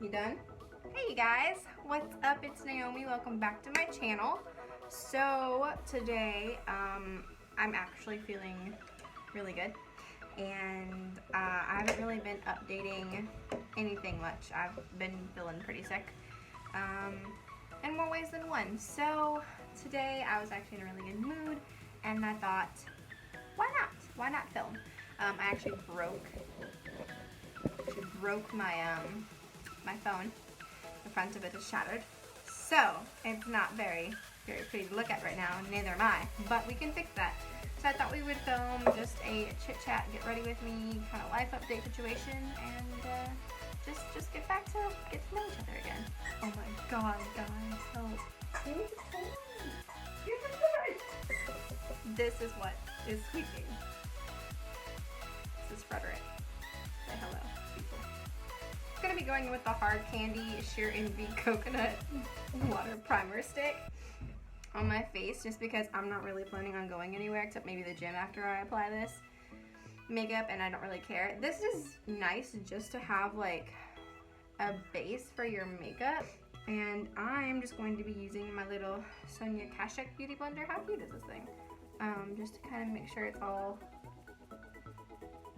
You done? Hey you guys, what's up? It's Naomi. Welcome back to my channel. So today I'm actually feeling really good, and I haven't really been updating anything much. I've been feeling pretty sick in more ways than one. So today I was actually in a really good mood, and I thought, why not? Why not film? I actually broke my my phone. The front of it is shattered, so it's not very pretty to look at right now. Neither am I, but we can fix that. So I thought we would film just a chit chat, get ready with me, kind of life update situation, and just get back to know each other again. Oh my god, guys, help! This is what is squeaking. This is Frederick. Say hello, people. I'm gonna be going with the Hard Candy Sheer Envy Coconut Water Primer Stick on my face, just because I'm not really planning on going anywhere except maybe the gym after I apply this makeup, and I don't really care. This is nice just to have like a base for your makeup, and I'm just going to be using my little Sonia Kashuk Beauty Blender. How cute is this thing? Just to kind of make sure it's all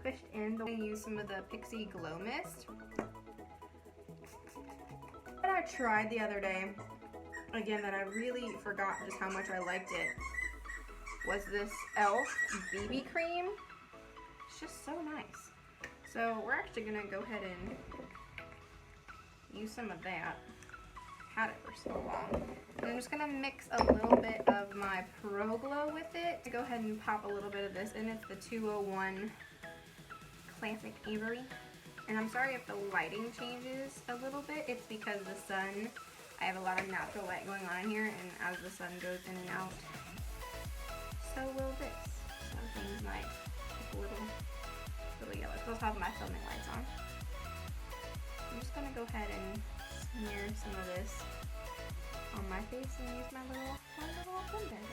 pushed in. I'm going to use some of the Pixie Glow Mist that I tried the other day, again, that I really forgot just how much I liked it, was this e.l.f. BB cream. It's just so nice. So we're actually going to go ahead and use some of that. Had it for so long. And I'm just going to mix a little bit of my Pro Glow with it. Go ahead and pop a little bit of this in. It's the 201 Classic Avery. And I'm sorry if the lighting changes a little bit. It's because the sun, I have a lot of natural light going on in here, and as the sun goes in and out, so will this. So things might look a little yellow. So I'll have my filming lights on. I'm just going to go ahead and smear some of this on my face and use my little blender.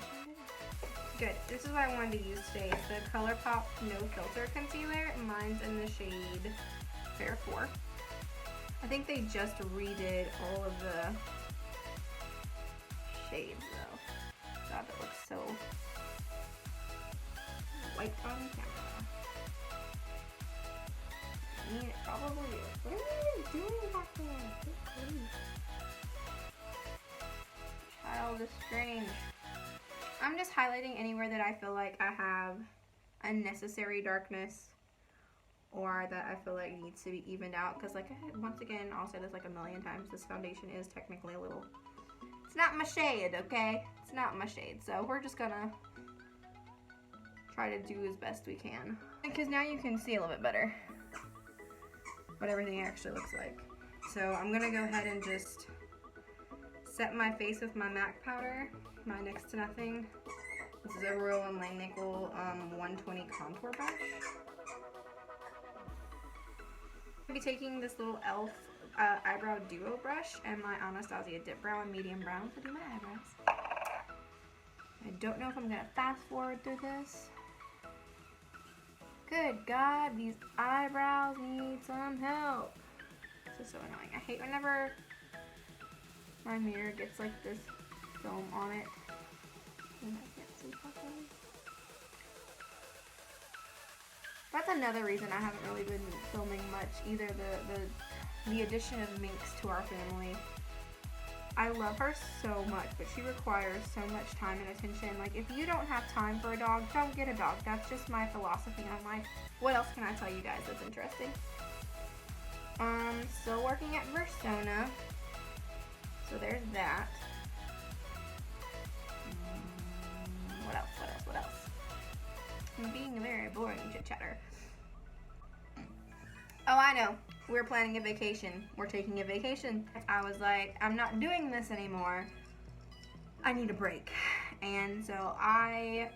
Good. This is what I wanted to use today. It's the Colourpop No Filter Concealer. Mine's in the shade Fair 4. I think they just redid all of the shades though. God, that looks so white on camera. I mean, it probably is. What are you doing back there? Good grief. Child is strange. I'm just highlighting anywhere that I feel like I have unnecessary darkness, or that I feel like needs to be evened out. Because, like, once again, I'll say this like a million times, this foundation is technically a little, it's not my shade, okay? It's not my shade. So we're just gonna try to do as best we can. Because now you can see a little bit better what everything actually looks like. So I'm gonna go ahead and just set my face with my MAC powder, my Next to Nothing. This is a Royal and Langnickel 120 contour brush. I'll be taking this little e.l.f. eyebrow duo brush and my Anastasia DipBrow in medium brown to do my eyebrows. I don't know if I'm gonna fast forward through this. Good God, these eyebrows need some help. This is so annoying. I hate whenever my mirror gets like this film on it and I can't see properly. That's another reason I haven't really been filming much either. The addition of Minx to our family. I love her so much, but she requires so much time and attention. Like, if you don't have time for a dog, don't get a dog. That's just my philosophy on life. What else can I tell you guys that's interesting? Still working at Versona. So there's that. What else? I'm being a very boring chit-chatter. Oh, I know. We're planning a vacation. We're taking a vacation. I was like, I'm not doing this anymore. I need a break. And so I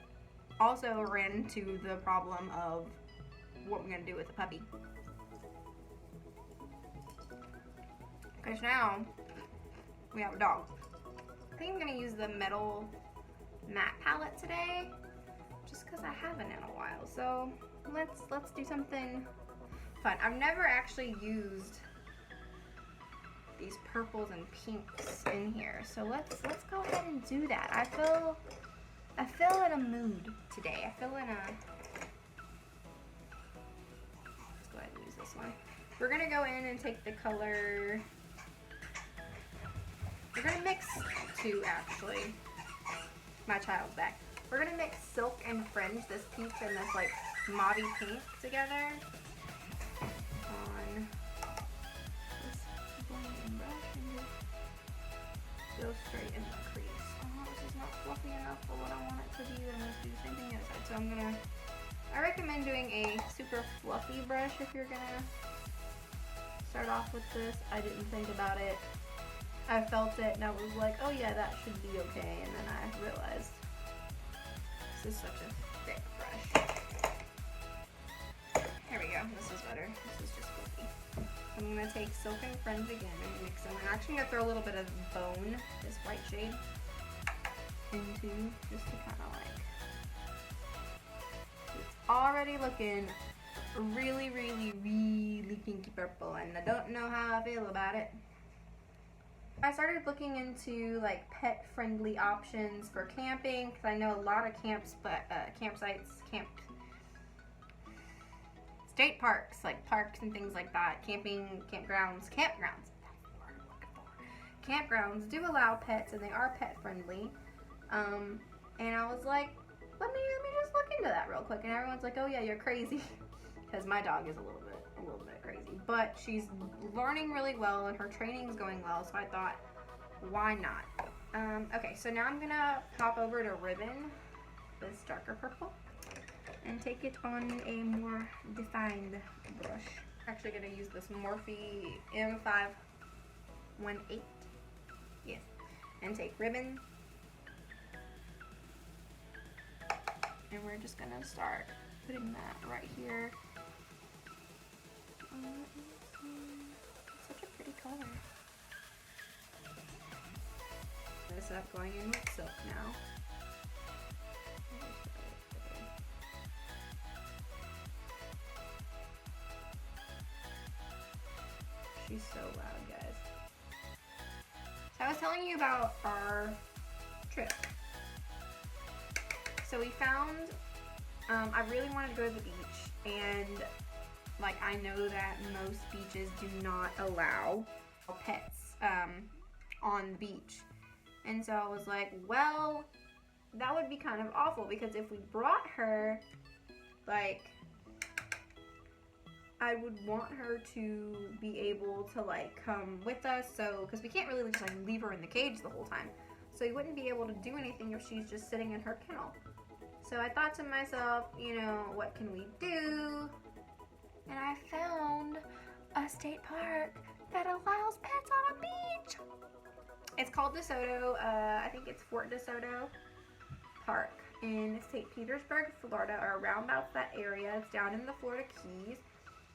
also ran into the problem of what we're gonna do with the puppy. Because now we have a dog. I think I'm gonna use the Metal Matte palette today, just because I haven't in a while. So let's do something fun. I've never actually used these purples and pinks in here. So let's go ahead and do that. I feel in a mood today. I feel in a, let's go ahead and use this one. We're gonna go in and take the color, we're gonna mix two actually. My child's back. We're gonna mix Silk and Fringe, this peach and this like mauve pink together on this blending brush and just go straight in the crease. Oh, this is not fluffy enough for what I want it to be. Then let's do the same thing the other side. So I recommend doing a super fluffy brush if you're gonna start off with this. I didn't think about it. I felt it and I was like, oh yeah, that should be okay. And then I realized this is such a thick brush. There we go. This is better. This is just fluffy. I'm going to take Silk and Fringe again and mix them. I'm actually going to throw a little bit of Bone, this white shade, into just to kind of like, it's already looking really, really, really pinky purple and I don't know how I feel about it. I started looking into like pet friendly options for camping because I know a lot of campsites, state parks, like parks and things like that, campgrounds do allow pets and they are pet friendly. And I was like, let me just look into that real quick. And everyone's like, oh yeah, you're crazy, because my dog is a little bit crazy, but she's learning really well and her training's going well. So I thought, why not? Okay, so now I'm gonna hop over to Ribbon, this darker purple, and take it on a more defined brush. Actually gonna use this Morphe M518, yes, and take Ribbon, and we're just gonna start putting that right here. It's such a pretty color. This up going in with Silk now. She's so loud, guys. So I was telling you about our trip. So we found, I really wanted to go to the beach, and like I know that most beaches do not allow pets on the beach. And so I was like, well, that would be kind of awful because if we brought her, like, I would want her to be able to like come with us, so because we can't really just like leave her in the cage the whole time, so you wouldn't be able to do anything if she's just sitting in her kennel. So I thought to myself, you know, what can we do? And I found a state park that allows pets on a beach. It's called DeSoto. I think it's Fort DeSoto Park in St. Petersburg, Florida, or around about that area. It's down in the Florida Keys,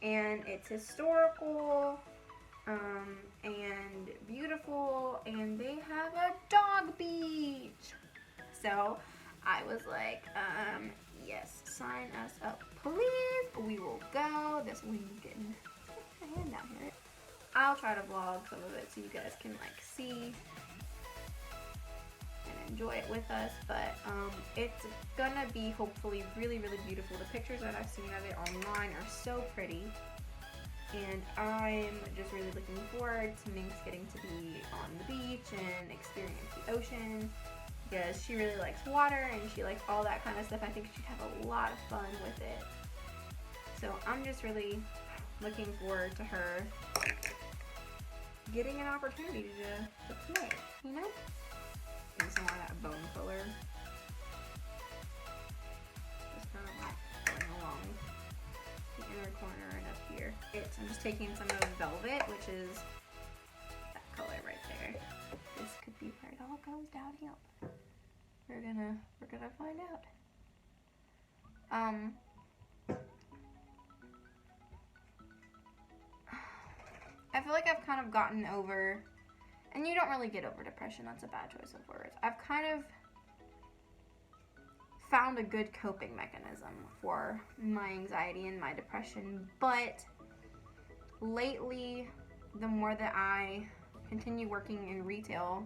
and it's historical and beautiful, and they have a dog beach. So I was like, yes, sign us up, please. We will go. This wing's getting my hand down here. I'll try to vlog some of it so you guys can like see and enjoy it with us, but it's gonna be hopefully really, really beautiful. The pictures that I've seen of it online are so pretty, and I'm just really looking forward to Minx getting to be on the beach and experience the ocean, because she really likes water and she likes all that kind of stuff. I think she'd have a lot of fun with it. So I'm just really looking forward to her getting an opportunity to play, you know? And some more of that bone color. Just kind of like going along the inner corner and up here. I'm just taking some of Velvet, which is that color right there. This could be where it all goes downhill. We're gonna find out. I feel like I've kind of gotten over, and you don't really get over depression, that's a bad choice of words. I've kind of found a good coping mechanism for my anxiety and my depression, but lately, the more that I continue working in retail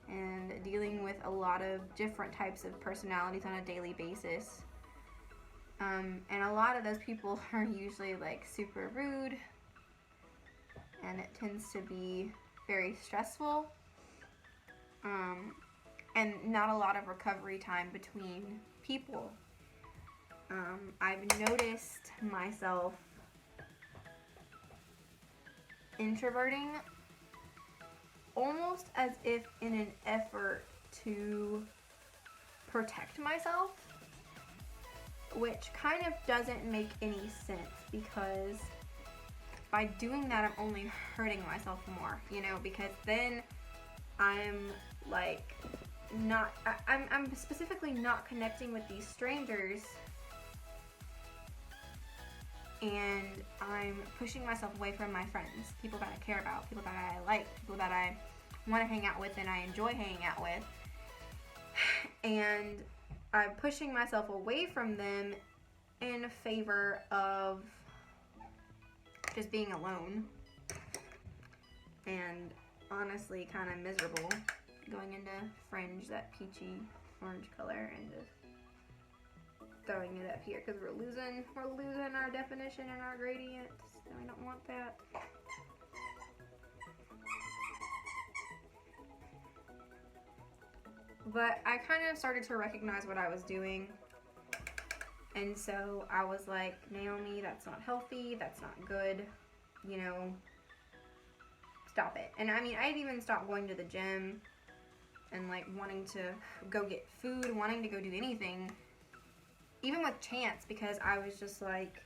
and dealing with a lot of different types of personalities on a daily basis. And a lot of those people are usually like super rude, and it tends to be very stressful, and not a lot of recovery time between people. I've noticed myself introverting almost as if in an effort to protect myself, which kind of doesn't make any sense, because by doing that I'm only hurting myself more, you know, because then I'm like I'm specifically not connecting with these strangers, and I'm pushing myself away from my friends, people that I care about, people that I like, people that I want to hang out with and I enjoy hanging out with. And I'm pushing myself away from them in favor of just being alone. And honestly kind of miserable going into fringe, that peachy orange color, and just throwing it up here because we're losing our definition and our gradients, and we don't want that. But I kind of started to recognize what I was doing, and so I was like, Naomi, that's not healthy, that's not good, you know, stop it. And I mean, I'd even stopped going to the gym and like wanting to go get food, wanting to go do anything, even with Chance, because I was just like,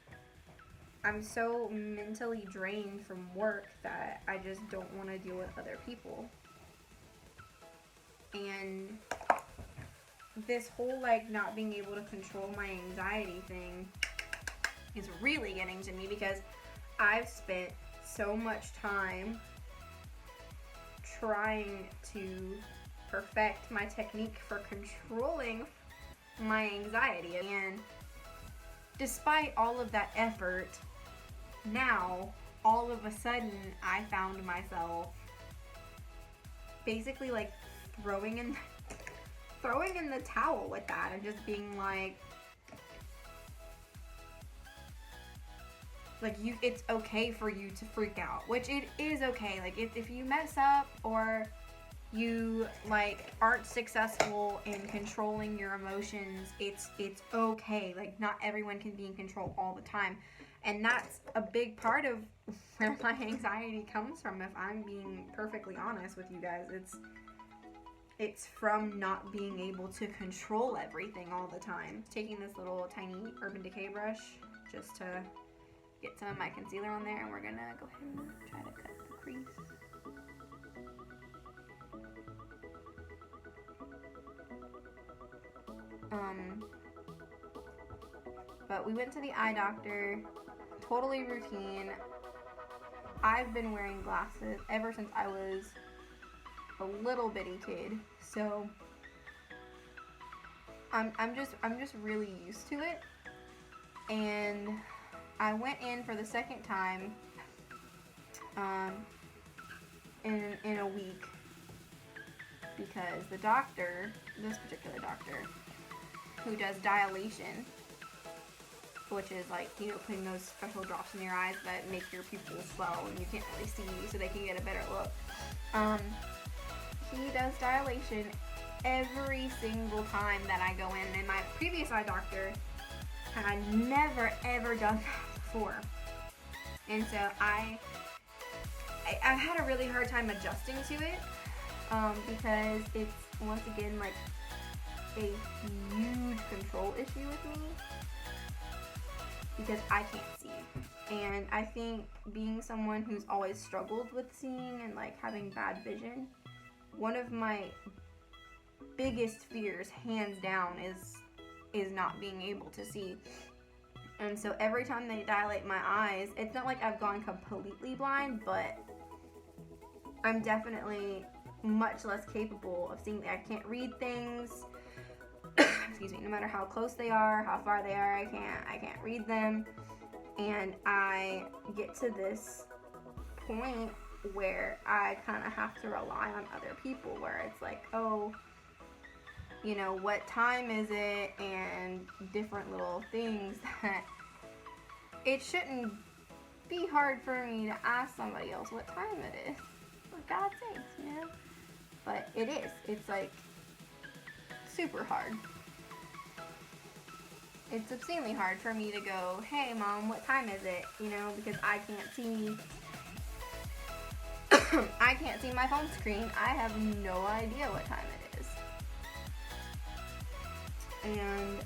I'm so mentally drained from work that I just don't want to deal with other people. And this whole like not being able to control my anxiety thing is really getting to me, because I've spent so much time trying to perfect my technique for controlling my anxiety, and despite all of that effort, now all of a sudden I found myself basically like throwing in the towel with that, and just being like it's okay for you to freak out, which it is okay. Like if you mess up or you like aren't successful in controlling your emotions, it's okay. Like not everyone can be in control all the time, and that's a big part of where my anxiety comes from. If I'm being perfectly honest with you guys, it's from not being able to control everything all the time. Taking this little tiny Urban Decay brush just to get some of my concealer on there, and we're gonna go ahead and try to cut the crease. But we went to the eye doctor, totally routine. I've been wearing glasses ever since I was a little bitty kid, so I'm just really used to it. And I went in for the second time in a week, because the doctor, this particular doctor, who does dilation, which is like, you know, putting those special drops in your eyes that make your pupils swell and you can't really see, so they can get a better look. He does dilation every single time that I go in, and my previous eye doctor had never ever done that before. And so I've had a really hard time adjusting to it, because it's once again like a huge control issue with me, because I can't see. And I think being someone who's always struggled with seeing and like having bad vision, one of my biggest fears, hands down, is not being able to see. And so every time they dilate my eyes, it's not like I've gone completely blind, but I'm definitely much less capable of seeing. I can't read things. Excuse me, no matter how close they are, how far they are, I can't read them. And I get to this point where I kind of have to rely on other people, where it's like, oh, you know, what time is it, and different little things that it shouldn't be hard for me to ask somebody else what time it is, for God's sakes, you know? But it is. It's like super hard. It's obscenely hard for me to go, hey mom, what time is it? You know, because I can't see I can't see my phone screen. I have no idea what time it is. And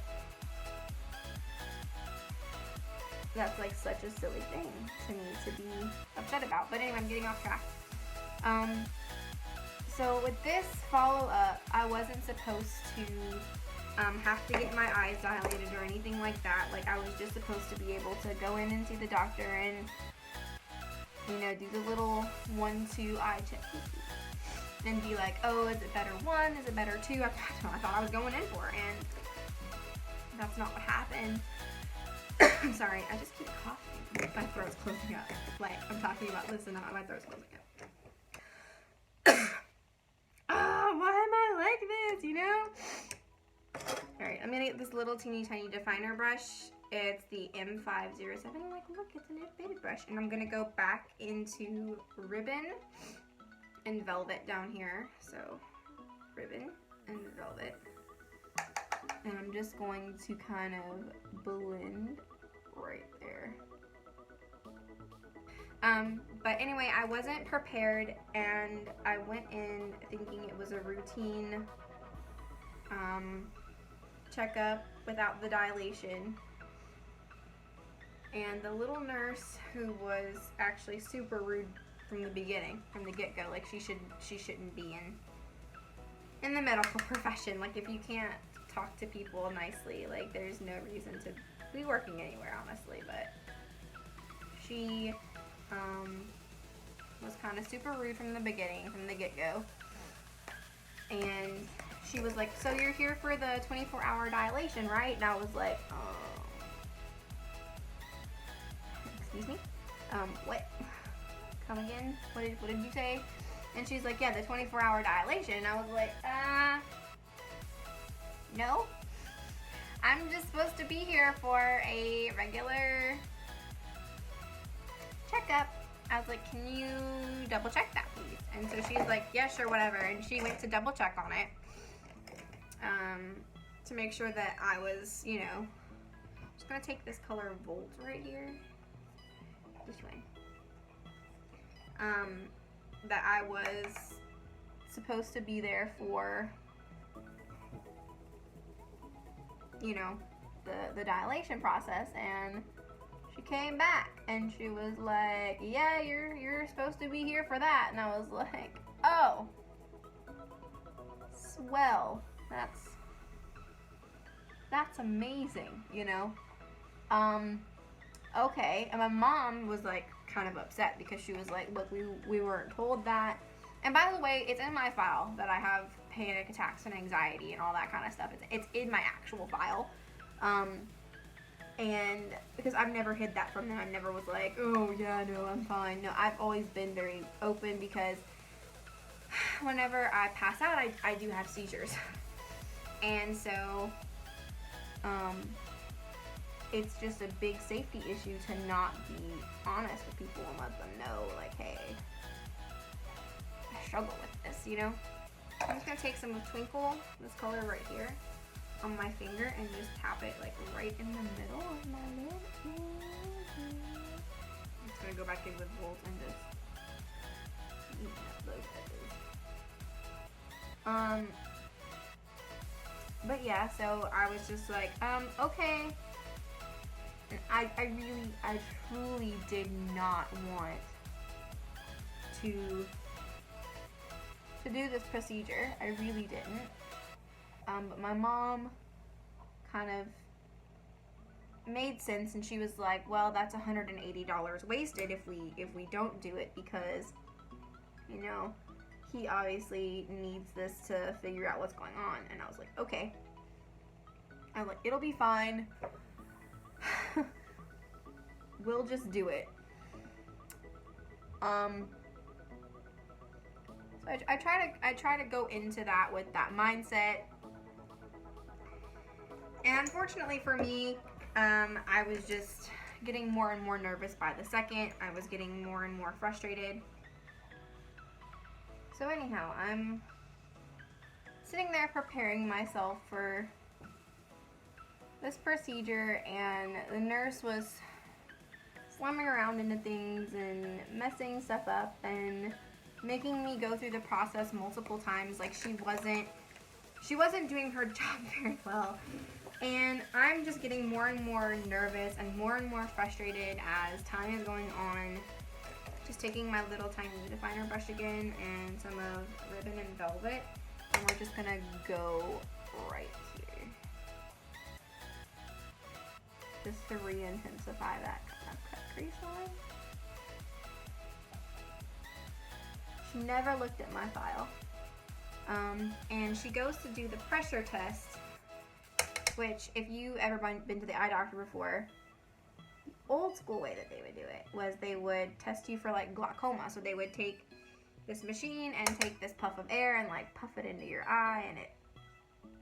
that's like such a silly thing to me to be upset about. But anyway, I'm getting off track. So with this follow-up, I wasn't supposed to have to get my eyes dilated or anything like that. Like, I was just supposed to be able to go in and see the doctor and, you know, do the little 1-2 eye check and be like, oh, is it better 1? Is it better 2? That's what I thought I was going in for, and that's not what happened. I'm sorry, I just keep coughing. My throat's closing up. Like, I'm talking about this and my throat's closing up. Oh, why am I like this, you know? Alright, I'm gonna get this little teeny tiny definer brush. It's the M507. Like, look, it's an faded brush. And I'm gonna go back into ribbon and velvet down here. So, ribbon and velvet. And I'm just going to kind of blend right there. But anyway, I wasn't prepared, and I went in thinking it was a routine checkup without the dilation. And the little nurse, who was actually super rude from the beginning, from the get-go, like she shouldn't be in the medical profession. Like, if you can't talk to people nicely, like, there's no reason to be working anywhere, honestly. But she was kind of super rude from the beginning, from the get-go. And she was like, so you're here for the 24-hour dilation, right? And I was like, excuse me? What? Come again? What did you say? And she's like, yeah, the 24-hour dilation. And I was like, no. I'm just supposed to be here for a regular checkup. I was like, can you double check that, please? And so she's like, yeah, sure, whatever. And she went to double check on it to make sure that I was, you know, I'm just going to take this color Volt right here. This way. That I was supposed to be there for, you know, the dilation process. And she came back and she was like, yeah, you're supposed to be here for that. And I was like, oh, swell. That's amazing, you know. Okay. And my mom was like kind of upset because she was like, look, we weren't told that. And by the way, it's in my file that I have panic attacks and anxiety and all that kind of stuff. It's in my actual file. And because I've never hid that from them. I never was like, oh yeah, no, I'm fine. No, I've always been very open because whenever I pass out, I do have seizures. And so, it's just a big safety issue to not be honest with people and let them know, like, hey, I struggle with this, you know? I'm just going to take some of Twinkle, this color right here, on my finger and just tap it, like, right in the middle of my lid. I'm just going to go back in with Volt and just neaten up those edges. But yeah, so I was just like, okay. And I truly did not want to do this procedure. I really didn't. But my mom kind of made sense, and she was like, well, that's $180 wasted if we don't do it, because, you know, he obviously needs this to figure out what's going on. And I was like, okay. I'm like, it'll be fine. We'll just do it. I try to go into that with that mindset. And unfortunately for me, I was just getting more and more nervous by the second. I was getting more and more frustrated. So anyhow, I'm sitting there preparing myself for this procedure, and the nurse was slamming around into things and messing stuff up and making me go through the process multiple times. Like she wasn't doing her job very well. And I'm just getting more and more nervous and more frustrated as time is going on. Just taking my little tiny definer brush again and some of Ribbon and Velvet, and we're just gonna go right here. Just to re-intensify that cut crease line. She never looked at my file. And she goes to do the pressure test, which if you ever been to the eye doctor before, the old school way that they would do it was they would test you for like glaucoma. So they would take this machine and take this puff of air and like puff it into your eye, and it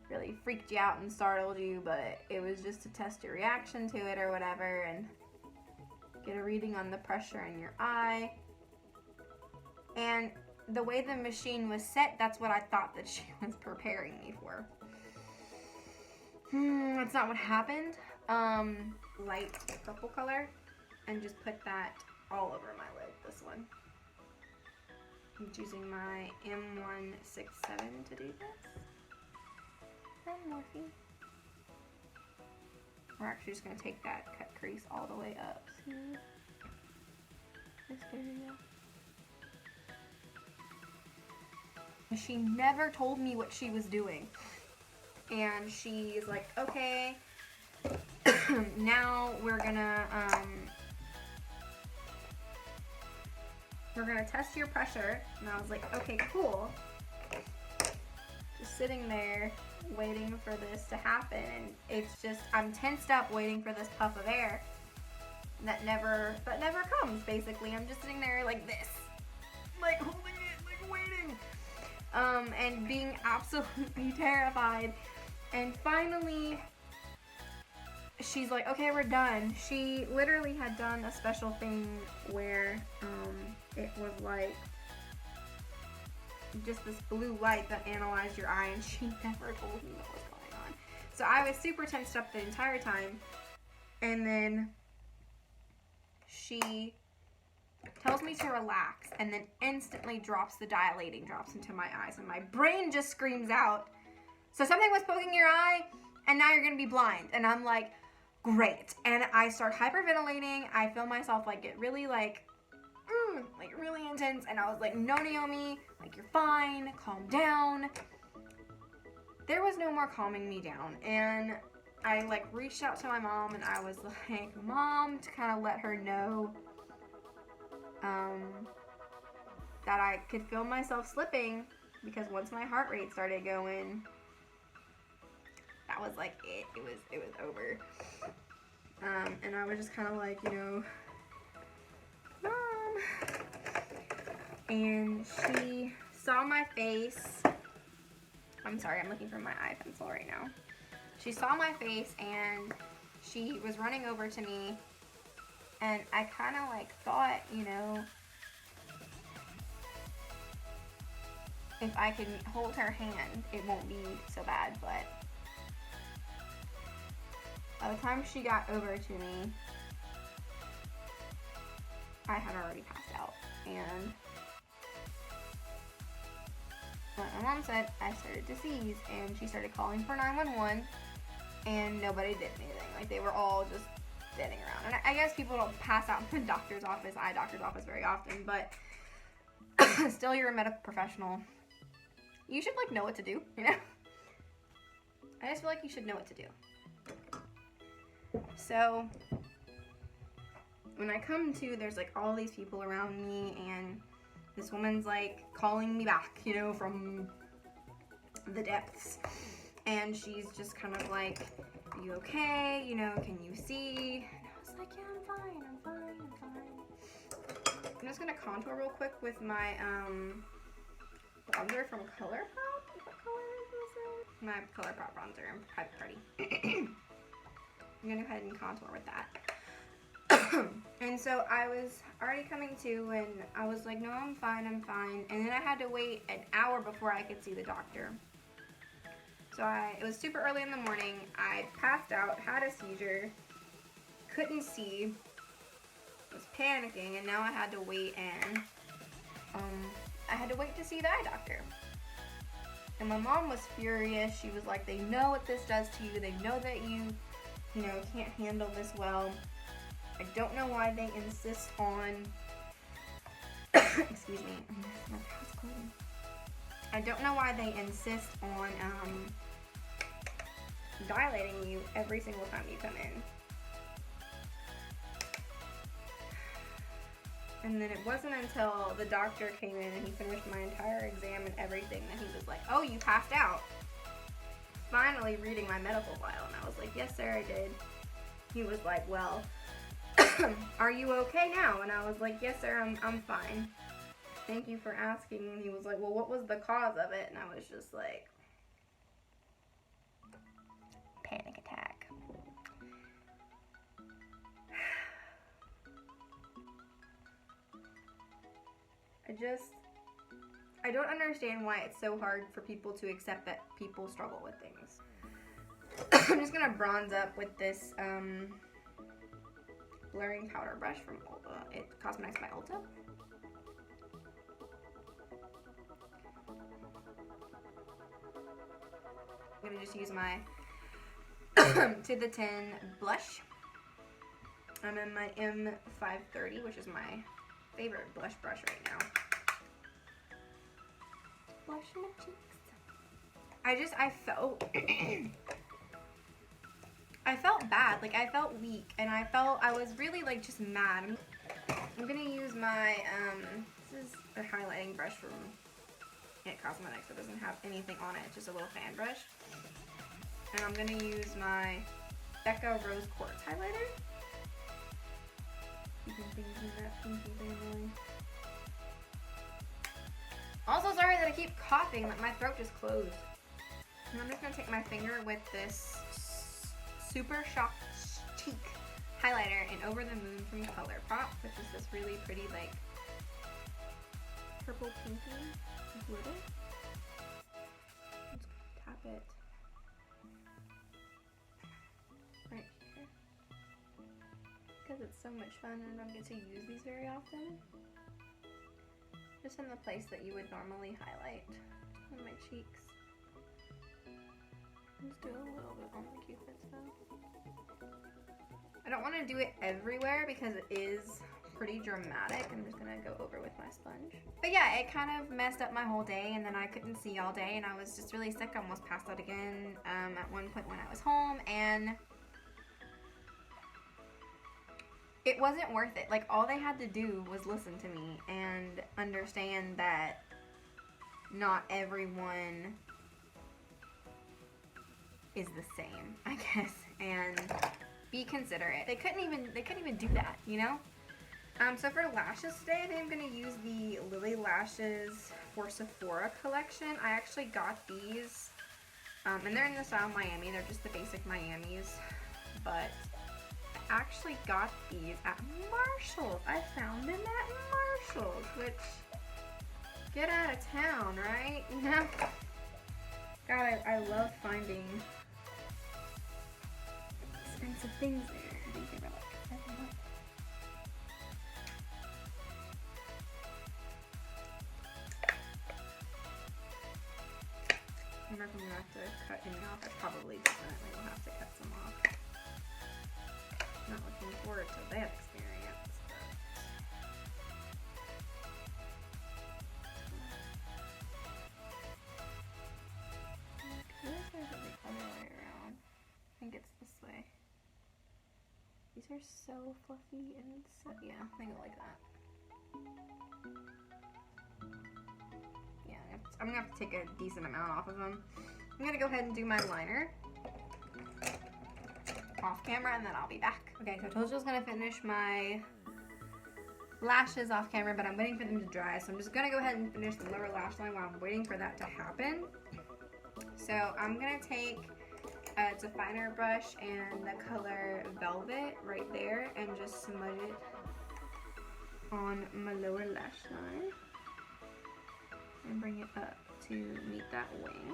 really freaked you out and startled you, but it was just to test your reaction to it or whatever and get a reading on the pressure in your eye. And the way the machine was set, that's what I thought that she was preparing me for. That's not what happened. Light purple color, and just put that all over my lid, this one. I'm using my M167 to do this. And Morphe. We're actually just going to take that cut crease all the way up. See? This area. She never told me what she was doing. And she's like, okay, now we're gonna test your pressure. And I was like, okay, cool. Just sitting there waiting for this to happen, and it's just, I'm tensed up waiting for this puff of air that never comes, basically. I'm just sitting there like this, like holding it, like waiting, and being absolutely terrified. And finally, she's like, okay, we're done. She literally had done a special thing where it was like just this blue light that analyzed your eye, and she never told me what was going on. So I was super tensed up the entire time. And then she tells me to relax, and then instantly drops the dilating drops into my eyes, and my brain just screams out, so something was poking your eye, and now you're gonna be blind. And I'm like, great. And I start hyperventilating. I feel myself like get really like really intense. And I was like, no, Naomi, like you're fine, calm down. There was no more calming me down. And I like reached out to my mom, and I was like, Mom, to kind of let her know that I could feel myself slipping, because once my heart rate started going, that was like it was over. And I was just kind of like, you know, Mom. And she saw my face. I'm sorry, I'm looking for my eye pencil right now. She saw my face, and she was running over to me, and I kind of like thought, you know, if I can hold her hand, it won't be so bad. But by the time she got over to me, I had already passed out. And like my mom said, I started to seize, and she started calling for 911, and nobody did anything. Like, they were all just standing around. And I guess people don't pass out in the doctor's office, eye doctor's office very often, but still, you're a medical professional. You should like know what to do, you know? I just feel like you should know what to do. So when I come to, there's like all these people around me, and this woman's like calling me back, you know, from the depths. And she's just kind of like, are you okay? You know, can you see? And I was like, yeah, I'm fine. I'm just gonna contour real quick with my bronzer from Colourpop. What color is this? My Colourpop bronzer in Private Party. I'm gonna go ahead and contour with that. And so I was already coming to, and I was like, no, I'm fine, I'm fine. And then I had to wait an hour before I could see the doctor. So it was super early in the morning. I passed out, had a seizure, couldn't see, was panicking, and now I had to wait, and I had to wait to see the eye doctor. And my mom was furious. She was like, they know what this does to you. They know that you know, can't handle this well. I don't know why they insist on, excuse me, my mouth's closing. I don't know why they insist on dilating you every single time you come in. And then it wasn't until the doctor came in and he finished my entire exam and everything that he was like, oh, you passed out. Finally reading my medical file, and I was like, yes, sir, I did. He was like, well, are you okay now? And I was like, yes, sir, I'm fine. Thank you for asking. And he was like, well, what was the cause of it? And I was just like, panic attack. I don't understand why it's so hard for people to accept that people struggle with things. I'm just gonna bronze up with this blurring powder brush from Cosmetics by Ulta. I'm gonna just use my To The 10 blush. I'm in my M530, which is my favorite blush brush right now. Blush my cheeks. I felt bad, like I felt weak, and I was really like just mad. I'm gonna use my, this is a highlighting brush from Cosmetics. It doesn't have anything on it, it's just a little fan brush. And I'm gonna use my Becca Rose Quartz highlighter. Keeping things in that pinky family. Also sorry that I keep coughing, but my throat just closed. And I'm just gonna take my finger with this Super Shock Cheek highlighter in Over the Moon from Colourpop, which is this really pretty like purple pinky glitter. Let's tap it right here because it's so much fun and I don't get to use these very often. Just in the place that you would normally highlight on my cheeks. Just do a little bit on the Cupid's though. I don't want to do it everywhere because it is pretty dramatic. I'm just going to go over with my sponge. But yeah, it kind of messed up my whole day, and then I couldn't see all day, and I was just really sick. I almost passed out again at one point when I was home, and it wasn't worth it. Like, all they had to do was listen to me and understand that not everyone is the same, I guess, and be considerate. They couldn't even do that, you know? So for lashes today, I think I'm gonna use the Lily Lashes for Sephora collection. I actually got these, and they're in the style Miami. They're just the basic Miamis, but I actually got these at Marshall's. I found them at Marshall's, which, get out of town, right? You know? God, I love finding expensive things there. I think they were like $7. I wonder if I'm gonna have to cut any off. I probably definitely will have to cut some off. Not looking forward to that experience, but this is the other way around. I think it's this way. These are so fluffy and so, yeah, I go like that. Yeah, I'm gonna have to take a decent amount off of them. I'm gonna go ahead and do my liner off camera, and then I'll be back. Okay, so I told you I was gonna finish my lashes off camera, but I'm waiting for them to dry. So I'm just going to go ahead and finish the lower lash line while I'm waiting for that to happen. So I'm going to take a definer brush and the color Velvet right there and just smudge it on my lower lash line. And bring it up to meet that wing.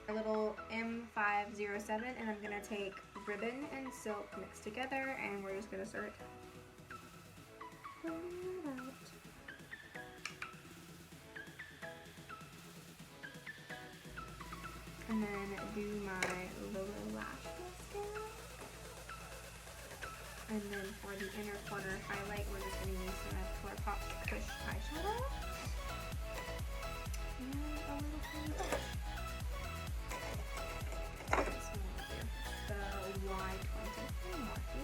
A little M507, and I'm going to take ribbon and silk mixed together, and we're just going to start blending it out. And then do my lower lash mascara. And then for the inner corner highlight, we're just going to use some Colourpop Koosh eyeshadow. And a little tiny brush. This one over here, the Y23 Morphe.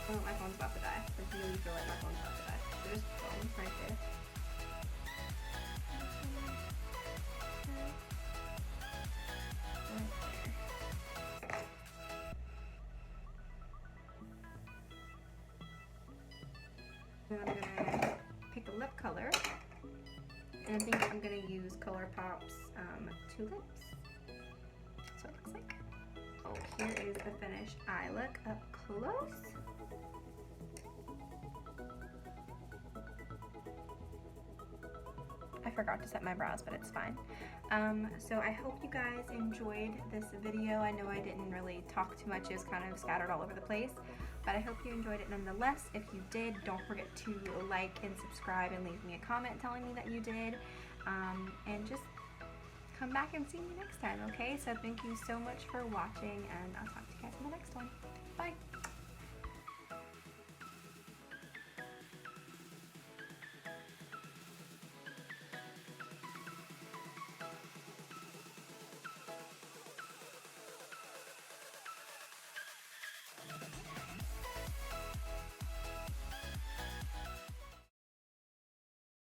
Oh, my phone's about to die. I really feel like my phone's about to die. There's phone right there. Then I'm gonna pick a lip color, and I think I'm gonna use Colourpop's Toolips. That's what it looks like. Oh, here is the finished eye look up close. I forgot to set my brows, but it's fine. So I hope you guys enjoyed this video. I know I didn't really talk too much. It was kind of scattered all over the place, but I hope you enjoyed it nonetheless. If you did, don't forget to like and subscribe and leave me a comment telling me that you did. And just come back and see me next time, okay? So thank you so much for watching, and I'll talk to you guys in the next one.